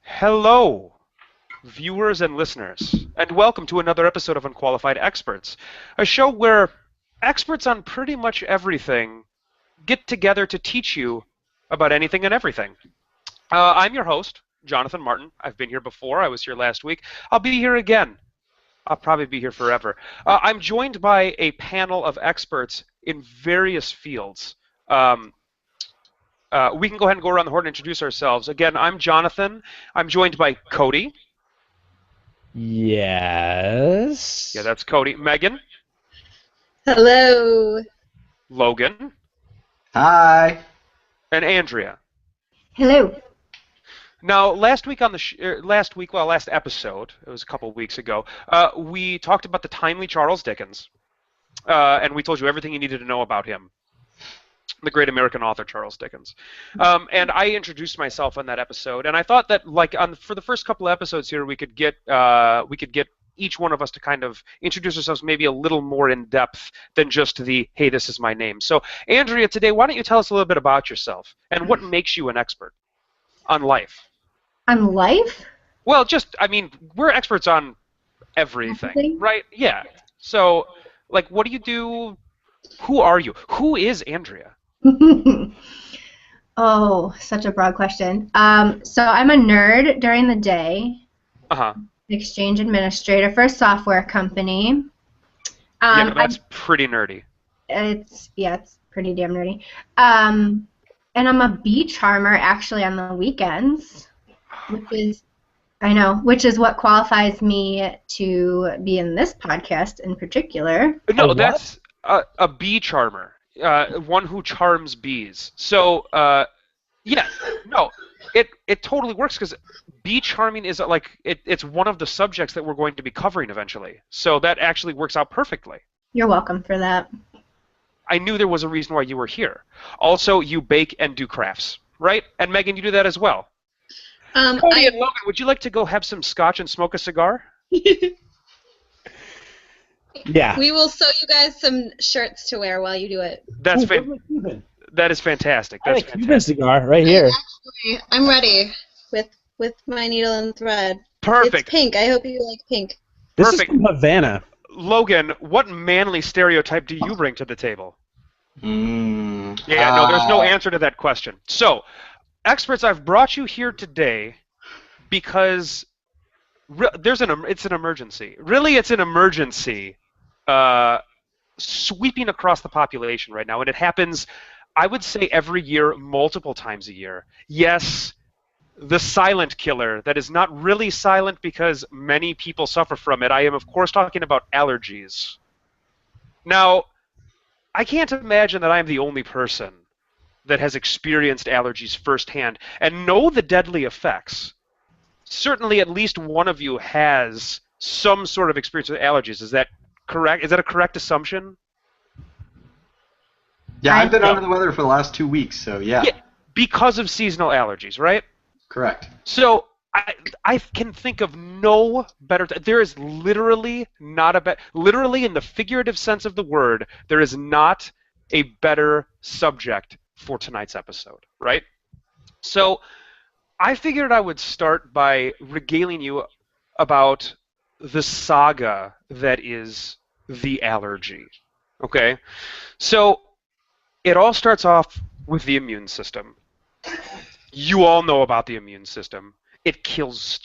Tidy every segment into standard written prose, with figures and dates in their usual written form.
Hello, viewers and listeners, and welcome to another episode of Unqualified Experts, a show where experts on pretty much everything get together to teach you about anything and everything. I'm your host, Jonathan Martin. I've been here before. I was here last week. I'll be here again. I'll probably be here forever. I'm joined by a panel of experts in various fields. We can go ahead and go around the horn and introduce ourselves. Again, I'm Jonathan. I'm joined by Cody. Yes. Yeah, that's Cody. Megan. Hello. Logan. Hi. And Andrea. Hello. Now, last episode, it was a couple of weeks ago, we talked about the timely Charles Dickens, and we told you everything you needed to know about him. The great American author Charles Dickens, and I introduced myself on that episode, and I thought that for the first couple of episodes here, we could get each one of us to kind of introduce ourselves maybe a little more in depth than just the "Hey, this is my name." So, Andrea, today, why don't you tell us a little bit about yourself and what makes you an expert on life? On life? Well, we're experts on everything, right? Yeah. So, what do you do? Who are you? Who is Andrea? Oh, such a broad question. So I'm a nerd during the day. Exchange administrator for a software company. That's pretty nerdy. It's pretty damn nerdy. And I'm a bee charmer actually on the weekends, which is what qualifies me to be in this podcast in particular. No, that's a bee charmer. One who charms bees. So, it totally works because bee charming is it's one of the subjects that we're going to be covering eventually. So that actually works out perfectly. You're welcome for that. I knew there was a reason why you were here. Also, you bake and do crafts, right? And Megan, you do that as well. Cody and Logan, would you like to go have some scotch and smoke a cigar? Yeah. We will sew you guys some shirts to wear while you do it. That is fantastic. That's a Cuban cigar right here. Actually, I'm ready with my needle and thread. Perfect. It's pink. I hope you like pink. This Perfect. is from Havana. Logan, what manly stereotype do you bring to the table? No, There's no answer to that question. So, experts, I've brought you here today because it's an emergency. Really, it's an emergency sweeping across the population right now, and it happens, I would say, every year, multiple times a year. Yes, the silent killer that is not really silent because many people suffer from it. I am, of course, talking about allergies. Now, I can't imagine that I am the only person that has experienced allergies firsthand and know the deadly effects. Certainly, at least one of you has some sort of experience with allergies. Is that correct? Is that a correct assumption? Yeah, I've been under the weather for the last 2 weeks, so yeah. Because of seasonal allergies, right? Correct. So I can think of no better. There is literally not a better. Literally, in the figurative sense of the word, there is not a better subject for tonight's episode, right? So I figured I would start by regaling you about the saga that is the allergy. Okay? So it all starts off with the immune system. You all know about the immune system. It kills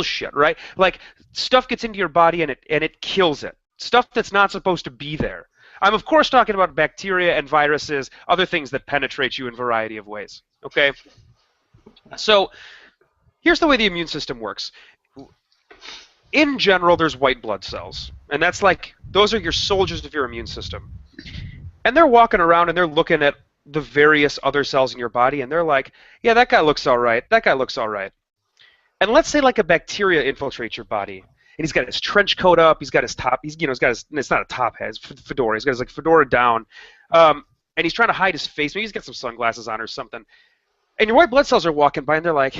shit, right? Like, stuff gets into your body and it kills it. Stuff that's not supposed to be there. I'm, of course, talking about bacteria and viruses, other things that penetrate you in a variety of ways. Okay? So here's the way the immune system works. In general, there's white blood cells. And that's those are your soldiers of your immune system. And they're walking around and they're looking at the various other cells in your body, and they're like, yeah, that guy looks all right. That guy looks all right. And let's say a bacteria infiltrates your body, and he's got his trench coat up. He's got his top. He's got his. It's not a top hat. It's fedora. He's got his fedora down, and he's trying to hide his face. Maybe he's got some sunglasses on or something. And your white blood cells are walking by, and they're like,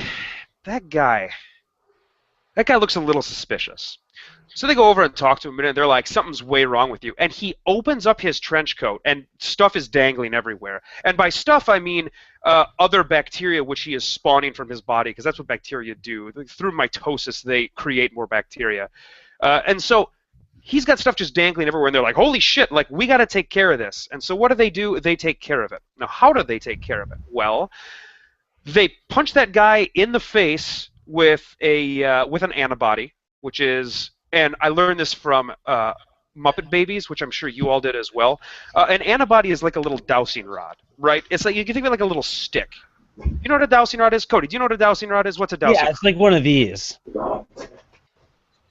that guy looks a little suspicious. So they go over and talk to him, and they're like, something's way wrong with you. And he opens up his trench coat, and stuff is dangling everywhere. And by stuff, I mean other bacteria which he is spawning from his body, because that's what bacteria do. Through mitosis, they create more bacteria. And so he's got stuff just dangling everywhere, and they're like, holy shit, like, we got to take care of this. And so what do? They take care of it. Now, how do they take care of it? Well, they punch that guy in the face with an antibody, which is... And I learned this from Muppet Babies, which I'm sure you all did as well. An antibody is like a little dowsing rod, right? It's like, you can think of it like a little stick. You know what a dowsing rod is? Cody, do you know what a dowsing rod is? What's a dowsing rod? Yeah, it's like one of these.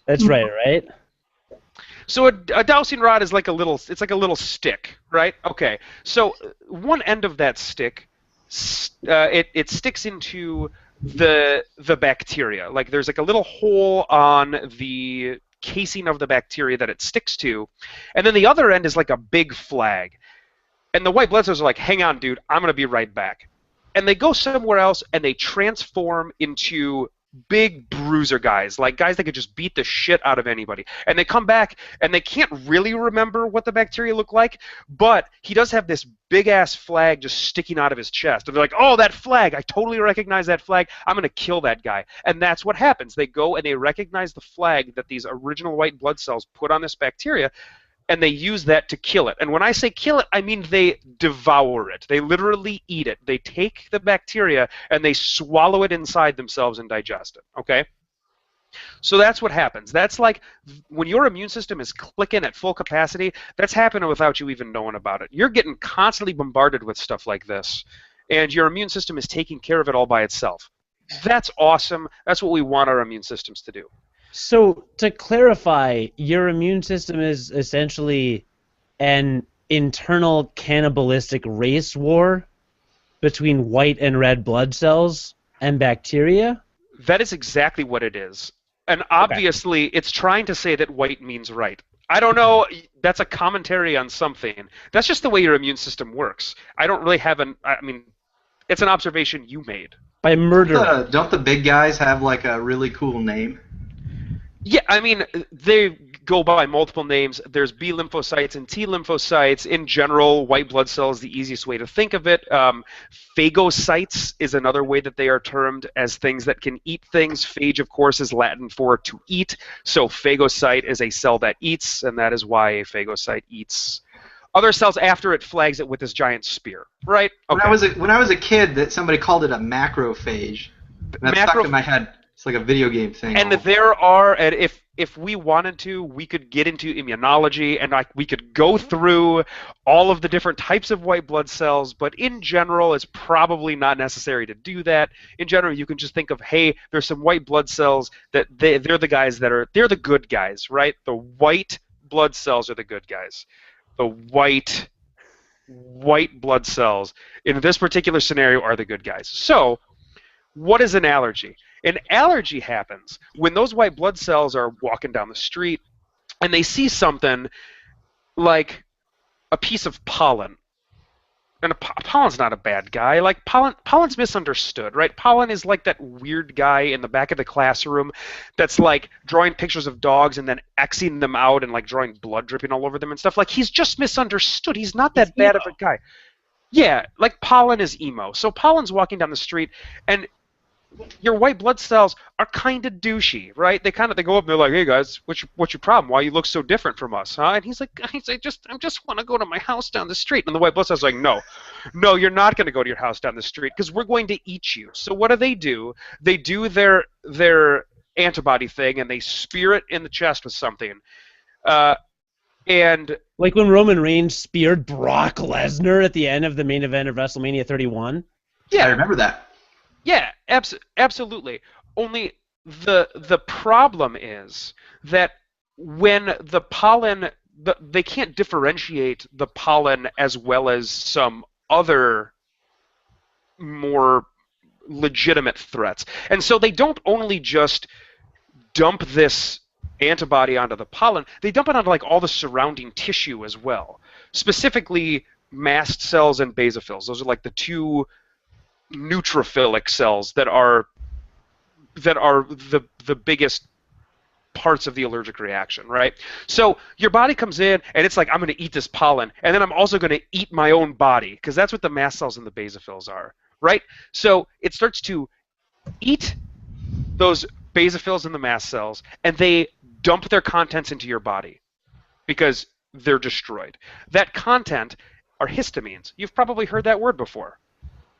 That's right? So a dowsing rod is like a little stick, right? Okay. So one end of that stick, it sticks into the bacteria. Like, there's like a little hole on the casing of the bacteria that it sticks to, and then the other end is like a big flag. And the white blood cells are like, hang on, dude, I'm gonna be right back. And they go somewhere else, and they transform into big bruiser guys, like guys that could just beat the shit out of anybody. And they come back, and they can't really remember what the bacteria look like, but he does have this big-ass flag just sticking out of his chest. And they're like, oh, that flag, I totally recognize that flag, I'm going to kill that guy. And that's what happens. They go and they recognize the flag that these original white blood cells put on this bacteria, and they use that to kill it. And when I say kill it, I mean they devour it. They literally eat it. They take the bacteria and they swallow it inside themselves and digest it, okay? So that's what happens. That's like when your immune system is clicking at full capacity, that's happening without you even knowing about it. You're getting constantly bombarded with stuff like this, and your immune system is taking care of it all by itself. That's awesome. That's what we want our immune systems to do. So, to clarify, your immune system is essentially an internal cannibalistic race war between white and red blood cells and bacteria? That is exactly what it is. And obviously, it's trying to say that white means right. I don't know. That's a commentary on something. That's just the way your immune system works. I don't really have I mean, it's an observation you made. By murder. Don't the big guys have like a really cool name? Yeah, I mean, they go by multiple names. There's B lymphocytes and T lymphocytes. In general, white blood cells is the easiest way to think of it. Phagocytes is another way that they are termed as things that can eat things. Phage, of course, is Latin for to eat. So phagocyte is a cell that eats, and that is why a phagocyte eats other cells after it flags it with this giant spear, right? Okay. When I was a kid, that somebody called it a macrophage. And that stuck in my head. It's like a video game thing. And there are, and if we wanted to, we could get into immunology, and we could go through all of the different types of white blood cells, but in general, it's probably not necessary to do that. In general, you can just think of, hey, there's some white blood cells that they're the guys they're the good guys, right? The white blood cells are the good guys. The white blood cells in this particular scenario are the good guys. So, what is an allergy? An allergy happens when those white blood cells are walking down the street and they see something like a piece of pollen. And pollen's not a bad guy. Like, pollen's misunderstood, right? Pollen is like that weird guy in the back of the classroom that's like drawing pictures of dogs and then Xing them out and like drawing blood dripping all over them and stuff. Like, he's just misunderstood. He's not that bad of a guy. Yeah, like pollen is emo. So pollen's walking down the street, and your white blood cells are kind of douchey, right? They go up and they're like, "Hey guys, what's your problem? Why you look so different from us, huh?" And he's like, I just want to go to my house down the street." And the white blood cells are like, "No, you're not going to go to your house down the street because we're going to eat you." So what do? They do their antibody thing and they spear it in the chest with something. And like when Roman Reigns speared Brock Lesnar at the end of the main event of WrestleMania 31. Yeah, I remember that. Yeah, absolutely. Only the problem is that when the pollen, they can't differentiate the pollen as well as some other more legitimate threats. And so they don't only just dump this antibody onto the pollen, they dump it onto like all the surrounding tissue as well. Specifically, mast cells and basophils. Those are like the two neutrophilic cells that are the biggest parts of the allergic reaction, right? So your body comes in and it's like, I'm going to eat this pollen, and then I'm also going to eat my own body, because that's what the mast cells and the basophils are, right? So it starts to eat those basophils and the mast cells, and they dump their contents into your body because they're destroyed. That content are histamines. You've probably heard that word before.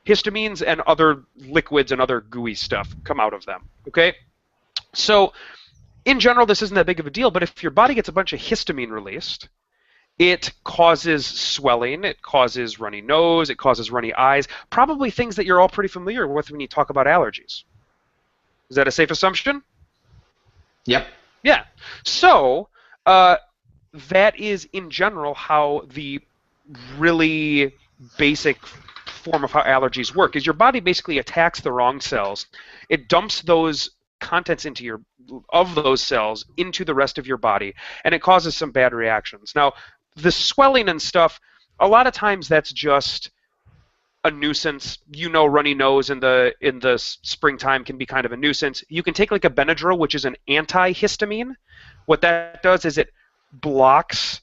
Histamines and other liquids and other gooey stuff come out of them, okay? So in general, this isn't that big of a deal, but if your body gets a bunch of histamine released, it causes swelling, it causes runny nose, it causes runny eyes, probably things that you're all pretty familiar with when you talk about allergies. Is that a safe assumption? Yep. Yeah. So that is, in general, how the really basic form of how allergies work, is your body basically attacks the wrong cells. It dumps those contents of those cells into the rest of your body, and it causes some bad reactions. Now, the swelling and stuff, a lot of times that's just a nuisance. Runny nose in the springtime can be kind of a nuisance. You can take like a Benadryl, which is an antihistamine. What that does is it blocks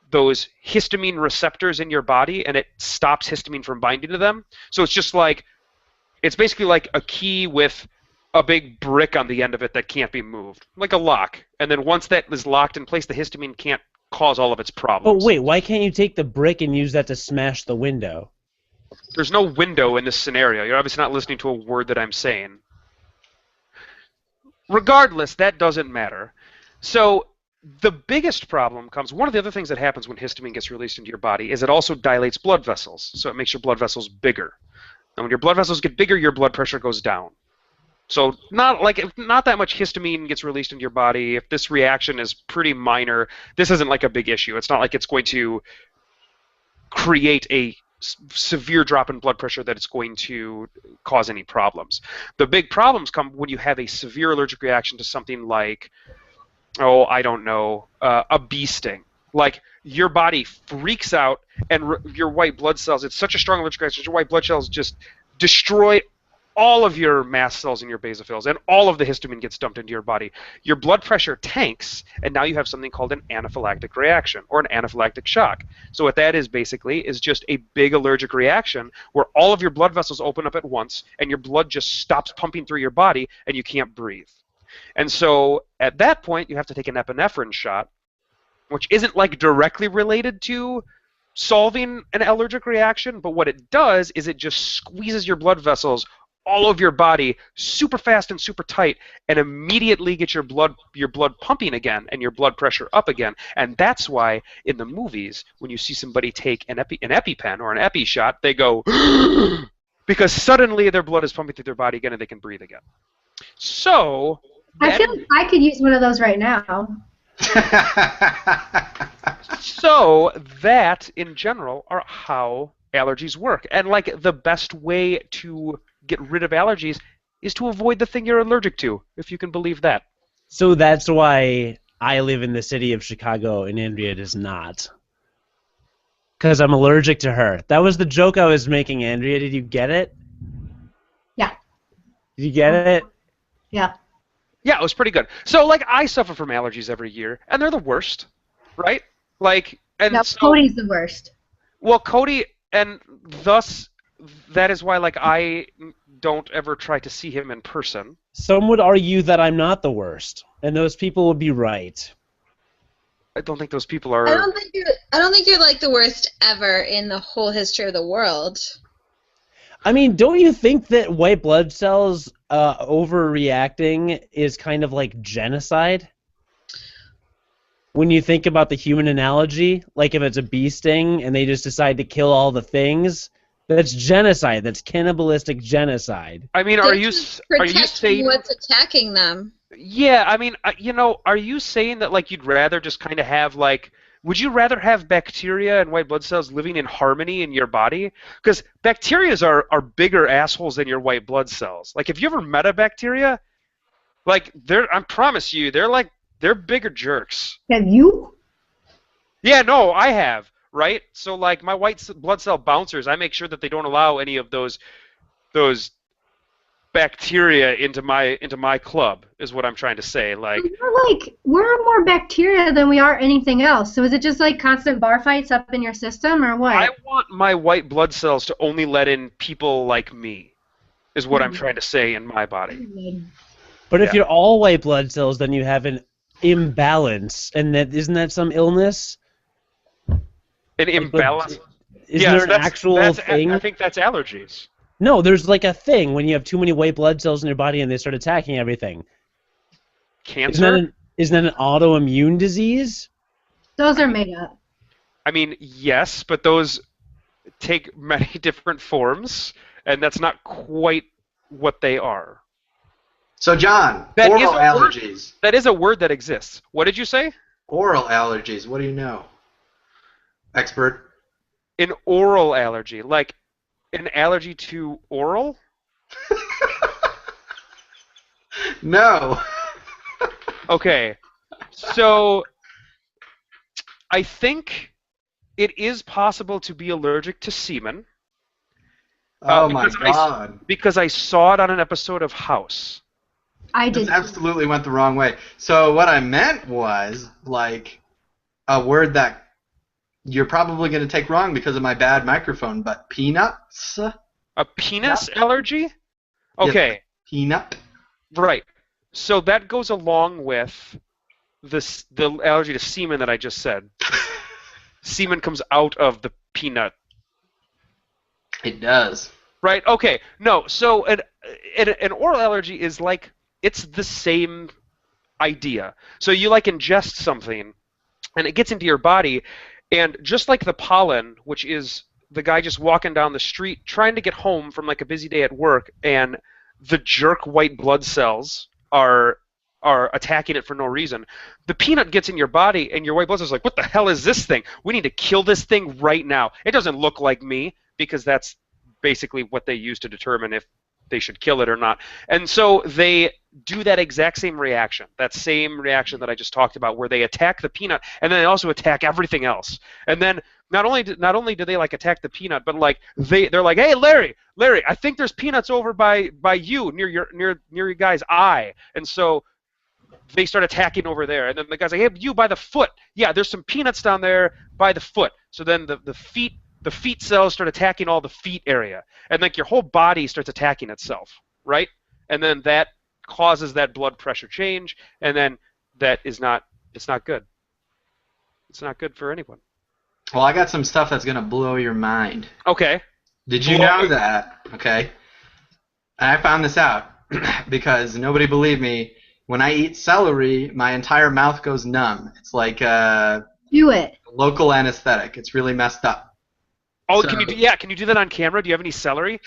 those histamine receptors in your body, and it stops histamine from binding to them. So it's basically like a key with a big brick on the end of it that can't be moved, like a lock. And then once that is locked in place, the histamine can't cause all of its problems. Oh wait, why can't you take the brick and use that to smash the window? There's no window in this scenario. You're obviously not listening to a word that I'm saying. Regardless, that doesn't matter. So the biggest problem comes, one of the other things that happens when histamine gets released into your body is it also dilates blood vessels. So it makes your blood vessels bigger. And when your blood vessels get bigger, your blood pressure goes down. So not that much histamine gets released into your body. If this reaction is pretty minor, this isn't like a big issue. It's not like it's going to create a severe drop in blood pressure that it's going to cause any problems. The big problems come when you have a severe allergic reaction to something like, a bee sting. Like, your body freaks out, and your white blood cells, it's such a strong allergic reaction, your white blood cells just destroy all of your mast cells and your basophils, and all of the histamine gets dumped into your body. Your blood pressure tanks, and now you have something called an anaphylactic reaction, or an anaphylactic shock. So what that is basically is just a big allergic reaction where all of your blood vessels open up at once, and your blood just stops pumping through your body, and you can't breathe. And so at that point, you have to take an epinephrine shot, which isn't like directly related to solving an allergic reaction, but what it does is it just squeezes your blood vessels all over your body super fast and super tight, and immediately get your blood pumping again and your blood pressure up again. And that's why in the movies, when you see somebody take an EpiPen or an Epi shot, they go because suddenly their blood is pumping through their body again and they can breathe again. So I feel like I could use one of those right now. So that, in general, are how allergies work. And like, the best way to get rid of allergies is to avoid the thing you're allergic to, if you can believe that. So that's why I live in the city of Chicago and Andrea does not. Because I'm allergic to her. That was the joke I was making, Andrea. Did you get it? Yeah. Did you get it? Yeah. Yeah, it was pretty good. So, like, I suffer from allergies every year, and they're the worst, right? Like, and No, so, Cody's the worst. Well, Cody, and thus, that is why, like, I don't ever try to see him in person. Some would argue that I'm not the worst, and those people would be right. I don't think those people are. I don't think you're like the worst ever in the whole history of the world. I mean, don't you think that white blood cells overreacting is kind of like genocide? When you think about the human analogy, like if it's a bee sting and they just decide to kill all the things, that's genocide. That's cannibalistic genocide. I mean, are you saying what's attacking them? Yeah, I mean, are you saying that, like, you'd rather just kind of have, like, would you rather have bacteria and white blood cells living in harmony in your body? Because bacteria are bigger assholes than your white blood cells. Like, if you ever met a bacteria, like, I promise you, they're bigger jerks. Have you? Yeah, no, I have, right? So, like, my white blood cell bouncers, I make sure that they don't allow any of those bacteria into my club is what I'm trying to say. Like we're more bacteria than we are anything else. So is it just like constant bar fights up in your system or what? I want my white blood cells to only let in people like me, is what I'm trying to say in my body. But if you're all white blood cells, then you have an imbalance, and isn't that some illness? An imbalance? Isn't there an actual thing? I think that's allergies. No, there's like a thing when you have too many white blood cells in your body and they start attacking everything. Cancer? Isn't that an autoimmune disease? Those are made up. I mean, yes, but those take many different forms, and that's not quite what they are. So, John, oral allergies. That is a word that exists. What did you say? Oral allergies. What do you know? Expert. An oral allergy, like an allergy to oral? No. Okay, so I think it is possible to be allergic to semen. Oh my God. Because I saw it on an episode of House. I did. This absolutely went the wrong way. So what I meant was like a word that you're probably going to take wrong because of my bad microphone, but peanuts? A penis allergy? Okay. Yes, peanut. Right. So that goes along with the allergy to semen that I just said. Semen comes out of the peanut. It does. Right? Okay. No, so an oral allergy is like, it's the same idea. So you like ingest something, and it gets into your body, and just like the pollen, which is the guy just walking down the street trying to get home from like a busy day at work, and the jerk white blood cells are attacking it for no reason. The peanut gets in your body, and your white blood cells are like, what the hell is this thing? We need to kill this thing right now. It doesn't look like me, because that's basically what they use to determine if they should kill it or not. And so they do that exact same reaction, that same reaction that I just talked about, where they attack the peanut, and then they also attack everything else. And then not only do they like attack the peanut, but like they're like, hey Larry, I think there's peanuts over by you near your guy's eye. And so they start attacking over there, and then the guy's like, hey, you by the foot. Yeah, there's some peanuts down there by the foot. So then the feet cells start attacking all the feet area, and like your whole body starts attacking itself, right? And then that causes that blood pressure change, and then it's not good. It's not good for anyone. Well, I got some stuff that's going to blow your mind. Okay. Did you know that? Okay. And I found this out because nobody believed me. When I eat celery, my entire mouth goes numb. It's like do it. Local anesthetic. It's really messed up. Oh, so, can you do that on camera? Do you have any celery?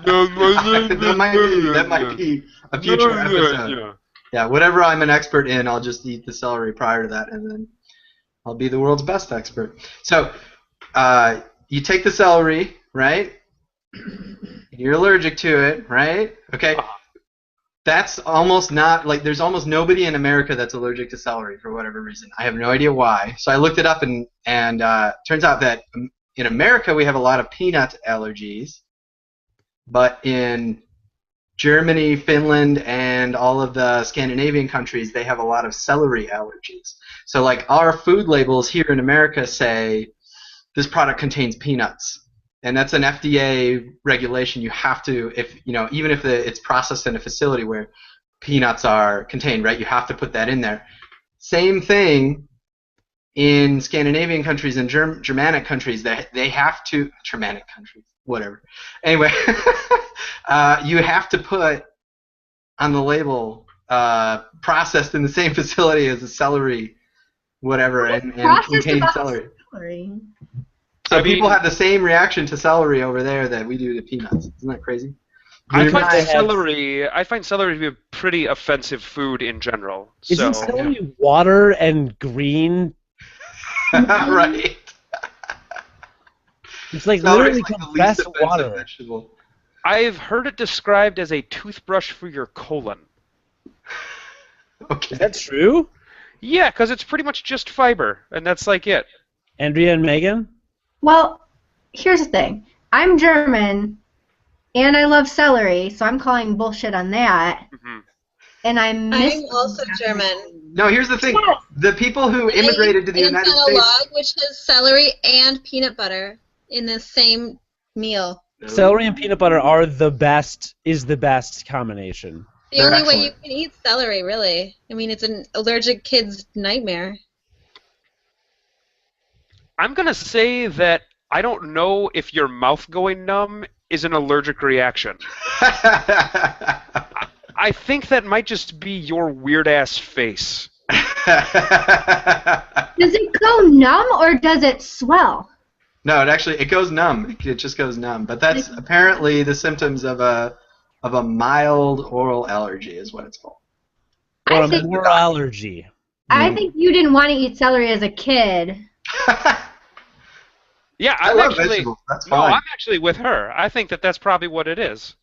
that might be a future episode. Yeah, whatever I'm an expert in, I'll just eat the celery prior to that, and then I'll be the world's best expert. So, you take the celery, right? You're allergic to it, right? Okay. That's almost not, like, there's almost nobody in America that's allergic to celery for whatever reason. I have no idea why. So I looked it up, and turns out that in America we have a lot of peanut allergies, but in Germany, Finland, and all of the Scandinavian countries, they have a lot of celery allergies. So like our food labels here in America say, this product contains peanuts. And that's an FDA regulation. You have to, even if it's processed in a facility where peanuts are contained, right? You have to put that in there. Same thing in Scandinavian countries and Germanic countries. They have to, Germanic countries, whatever. Anyway, you have to put on the label processed in the same facility as the celery, whatever, and contains celery. So people have the same reaction to celery over there that we do to peanuts. Isn't that crazy? I find celery to be a pretty offensive food in general. Isn't celery water and green? Right. It's like literally compressed water. Vegetable. I've heard it described as a toothbrush for your colon. Okay. Is that true? Yeah, because it's pretty much just fiber, and that's like it. Andrea and Megan? Well, here's the thing. I'm German, and I love celery, so I'm calling bullshit on that. Mm-hmm. And I'm also German. No, here's the thing. Yes. The people who immigrated to the United States... log, which has celery and peanut butter in the same meal. Celery and peanut butter are the best combination. The only way you can eat celery, really. I mean, it's an allergic kid's nightmare. I'm going to say that I don't know if your mouth going numb is an allergic reaction. I think that might just be your weird-ass face. Does it go numb or does it swell? No, it goes numb. It just goes numb. But that's apparently the symptoms of a mild oral allergy is what it's called. Or a oral allergy. I think you didn't want to eat celery as a kid. Yeah, I love vegetables. That's fine. No, I'm actually with her. I think that that's probably what it is.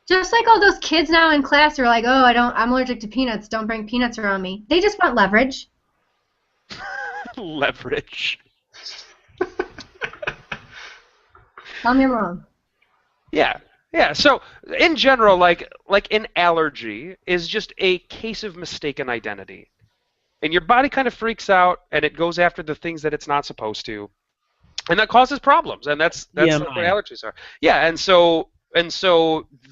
Just like all those kids now in class are like, oh, I'm allergic to peanuts. Don't bring peanuts around me. They just want leverage. Leverage. Tell me I'm wrong. Yeah. So in general, like an allergy is just a case of mistaken identity, and your body kind of freaks out and it goes after the things that it's not supposed to, and that causes problems. And that's what allergies are. Yeah, and so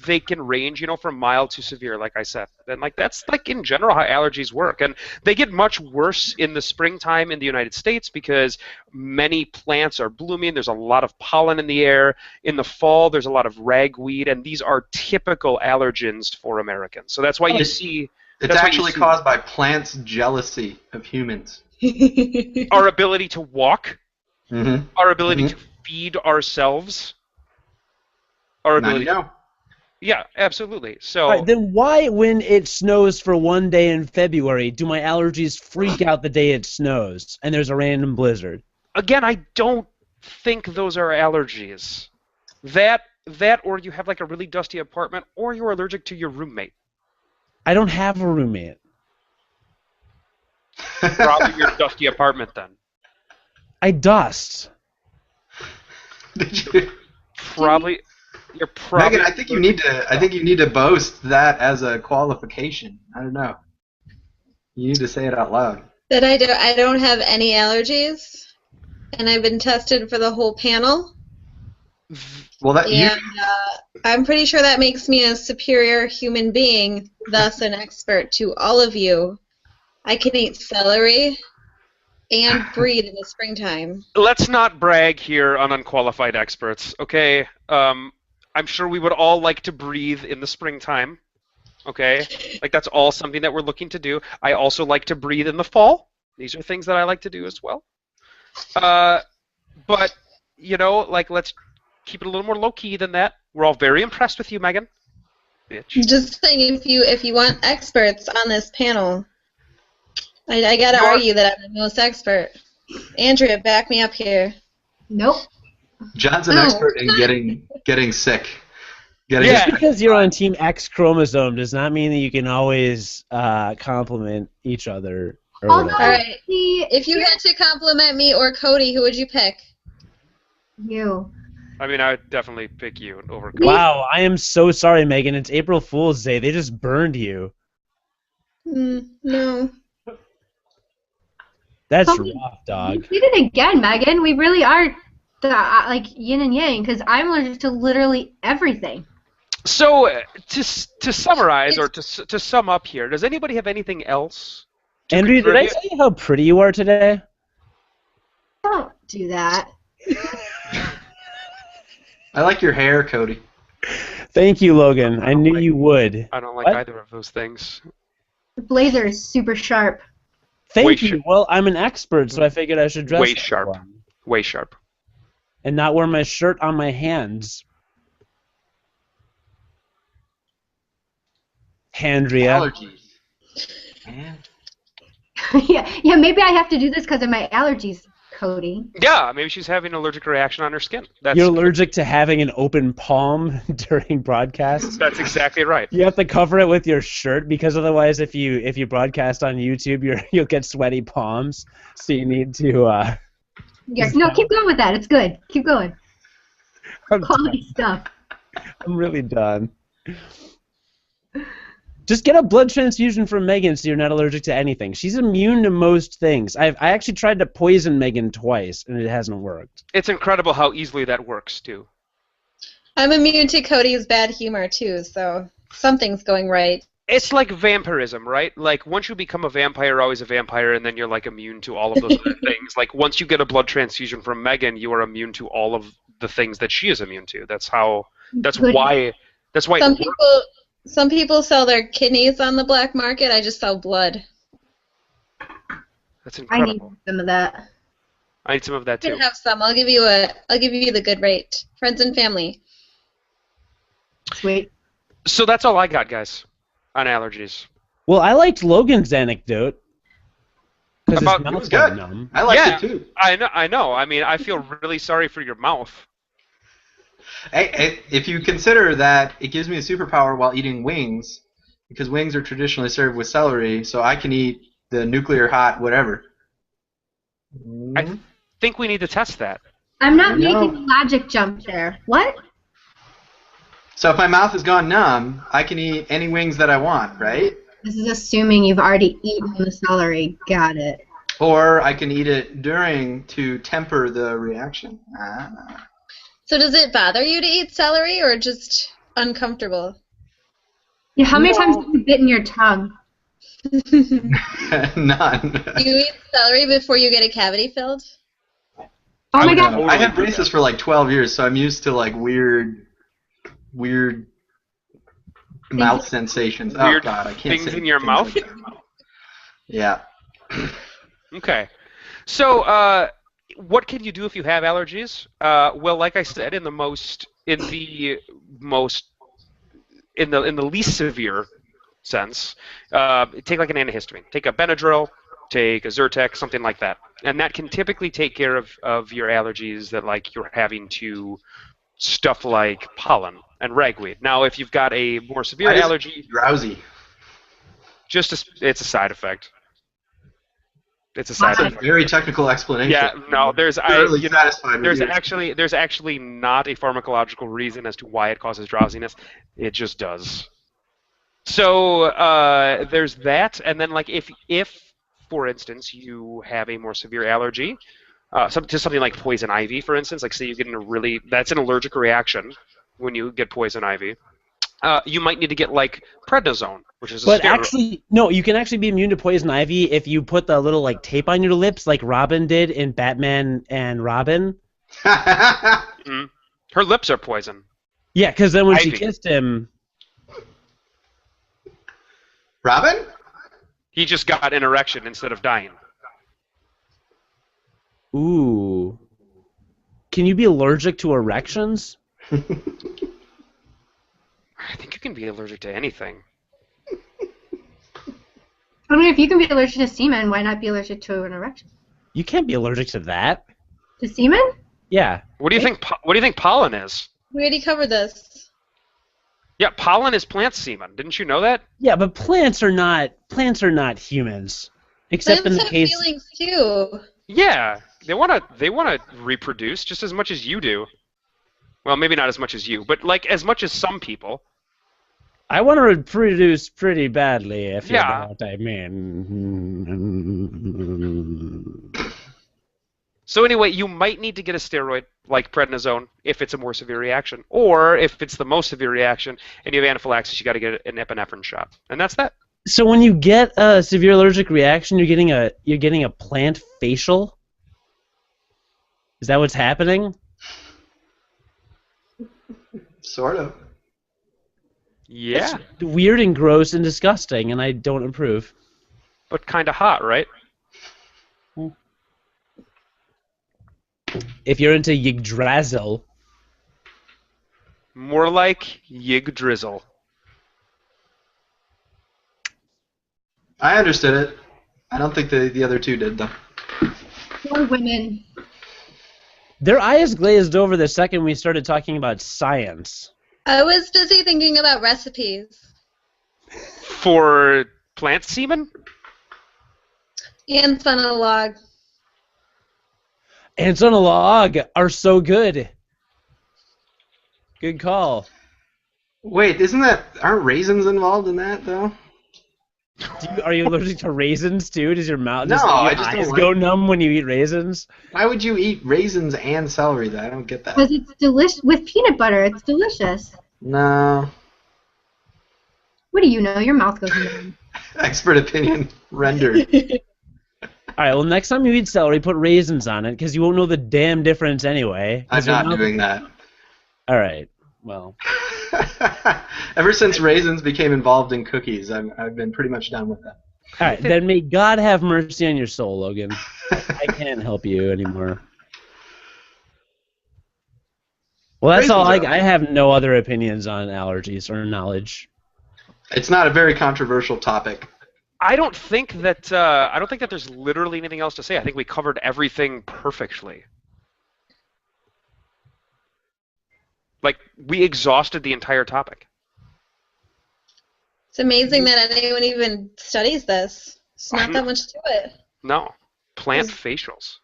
they can range, from mild to severe, like I said. And that's in general how allergies work. And they get much worse in the springtime in the United States because many plants are blooming. There's a lot of pollen in the air. In the fall, there's a lot of ragweed, and these are typical allergens for Americans. So that's why you see... It's actually caused by plants' jealousy of humans. Our ability to walk, mm-hmm. our ability to feed ourselves... Our ability. Yeah, absolutely. So right, then why, when it snows for one day in February, do my allergies freak out the day it snows and there's a random blizzard? Again, I don't think those are allergies. That or you have a really dusty apartment, or you're allergic to your roommate. I don't have a roommate. Probably your dusty apartment then. I dust. Did you? Probably. You're probably. Megan, I think you need to boast that as a qualification. I don't know. You need to say it out loud. That I don't have any allergies, and I've been tested for the whole panel. Well, I'm pretty sure that makes me a superior human being, thus an expert to all of you. I can eat celery and breathe in the springtime. Let's not brag here on Unqualified Experts, okay? I'm sure we would all like to breathe in the springtime, okay? That's all something that we're looking to do. I also like to breathe in the fall. These are things that I like to do as well. But, let's keep it a little more low-key than that. We're all very impressed with you, Megan. Bitch. Just saying, if you want experts on this panel, I gotta argue that I'm the most expert. Andrea, back me up here. Nope. John's an expert in getting sick. Just because you're on Team X chromosome does not mean that you can always compliment each other. All right. If you had to compliment me or Cody, who would you pick? You. I mean, I would definitely pick you over Cody. Wow, I am so sorry, Megan. It's April Fool's Day. They just burned you. No. That's rough, dog. You did it again, Megan. We really are yin and yang, because I'm allergic to literally everything. So to summarize or to sum up here, does anybody have anything else? Andrea, did I tell you how pretty you are today? Don't do that. I like your hair, Cody. Thank you, Logan. I knew you would. I don't like either of those things. The blazer is super sharp. Thank you. Well, I'm an expert, so I figured I should dress way sharp. Way sharp. And not wear my shirt on my hands. Andrea. Allergies. yeah, maybe I have to do this because of my allergies, Cody. Yeah, maybe she's having an allergic reaction on her skin. You're allergic to having an open palm during broadcasts? That's exactly right. You have to cover it with your shirt, because otherwise if you broadcast on YouTube, you'll get sweaty palms. So you need to... Yes, no, keep going with that. It's good. Keep going. Quality stuff. I'm really done. Just get a blood transfusion from Megan so you're not allergic to anything. She's immune to most things. I actually tried to poison Megan twice, and it hasn't worked. It's incredible how easily that works, too. I'm immune to Cody's bad humor, too, so something's going right. It's like vampirism, right? Like, once you become a vampire, you're always a vampire, and then you're, like, immune to all of those other things. Like, once you get a blood transfusion from Megan, you are immune to all of the things that she is immune to. That's why Some people sell their kidneys on the black market. I just sell blood. That's incredible. I need some of that. I need some of that, too. You can have some. I'll give you the good rate. Friends and family. Sweet. So that's all I got, guys, on allergies. Well, I liked Logan's anecdote. Because his It mouth was got good. numb. I liked it too. I know. I mean, I feel really sorry for your mouth. Hey, if you consider that it gives me a superpower while eating wings, because wings are traditionally served with celery, so I can eat the nuclear hot whatever. I think we need to test that. I'm not making the logic jump there. What? So if my mouth has gone numb, I can eat any wings that I want, right? This is assuming you've already eaten the celery. Got it. Or I can eat it during to temper the reaction. So does it bother you to eat celery or just uncomfortable? Yeah, how many times have you bitten your tongue? None. Do you eat celery before you get a cavity filled? Oh my god. I had braces for like 12 years, so I'm used to like weird mouth sensations. Weird oh god, I can't things say in your things mouth? like that. Yeah. Okay. So, what can you do if you have allergies? Well, like I said, in the least severe sense, take like an antihistamine. Take a Benadryl, take a Zyrtec, something like that, and that can typically take care of your allergies that like you're having to stuff like pollen and ragweed. Now, if you've got a more severe allergy, drowsy. It's a side effect. It's a side That's effect. a very technical explanation. Yeah, no, there's satisfied there's actually not a pharmacological reason as to why it causes drowsiness. It just does. So there's that, and then like if for instance you have a more severe allergy, to something like poison ivy, for instance, like say you get that's an allergic reaction when you get poison ivy. You might need to get like prednisone, which is a steroid. Actually, no, you can actually be immune to poison ivy if you put the little like tape on your lips, like Robin did in Batman and Robin. Her lips are poison. Yeah, because then when Ivy. she kissed him, Robin? He just got an erection instead of dying. ooh, can you be allergic to erections? I think you can be allergic to anything. I mean, if you can be allergic to semen, why not be allergic to an erection? You can't be allergic to that. To semen? Yeah. What do you think? What do you think pollen is? We already covered this. Yeah, pollen is plant semen. Didn't you know that? Yeah, but plants are not humans, except Plants in the have case. feelings too. Yeah, they wanna reproduce just as much as you do. Well, maybe not as much as you, but like as much as some people. I want to reproduce pretty badly, if you know Yeah. what I mean. So anyway, you might need to get a steroid like prednisone if it's a more severe reaction, or if it's the most severe reaction and you have anaphylaxis, you got to get an epinephrine shot, and that's that. So when you get a severe allergic reaction, you're getting a plant facial. Is that what's happening? Sort of. Yeah, It's weird and gross and disgusting, and I don't approve. but kind of hot, right? If you're into Yggdrasil, More like Yggdrasil. I understood it. I don't think the other two did, though. Poor women. their eyes glazed over the second we started talking about science. I was busy thinking about recipes. For plant semen? Ants on a log. Ants on a log are so good. Good call. Wait, aren't raisins involved in that though? Are you allergic to raisins too? Does your mouth No, your I just don't eyes like go numb when you eat raisins? Why would you eat raisins and celery though? I don't get that. Because it's delicious with peanut butter. It's delicious. No. What do you know? Your mouth goes numb. Expert opinion rendered. All right. Well, next time you eat celery, put raisins on it because you won't know the damn difference anyway. I'm not doing that. All right. Well. Ever since raisins became involved in cookies, I've been pretty much done with that. All right. Then may God have mercy on your soul, Logan. I can't help you anymore. Well, that's all. I have no other opinions on allergies or knowledge. It's not a very controversial topic. I don't think that there's literally anything else to say. I think we covered everything perfectly. Like, we exhausted the entire topic. It's amazing that anyone even studies this. It's not that much to it. No. Plant facials.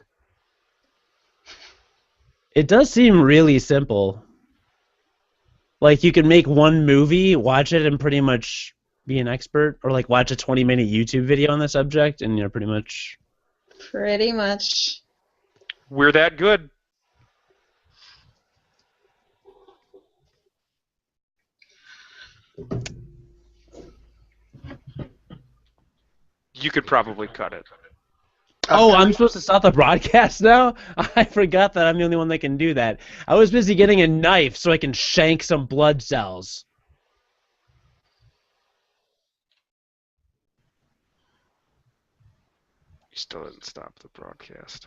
It does seem really simple. Like, you could make one movie, watch it, and pretty much be an expert. Or, like, watch a 20-minute YouTube video on the subject, and you're pretty much... Pretty much. We're that good. You could probably cut it. Oh, I'm supposed to stop the broadcast now? I forgot that I'm the only one that can do that. I was busy getting a knife so I can shank some blood cells. You still didn't stop the broadcast.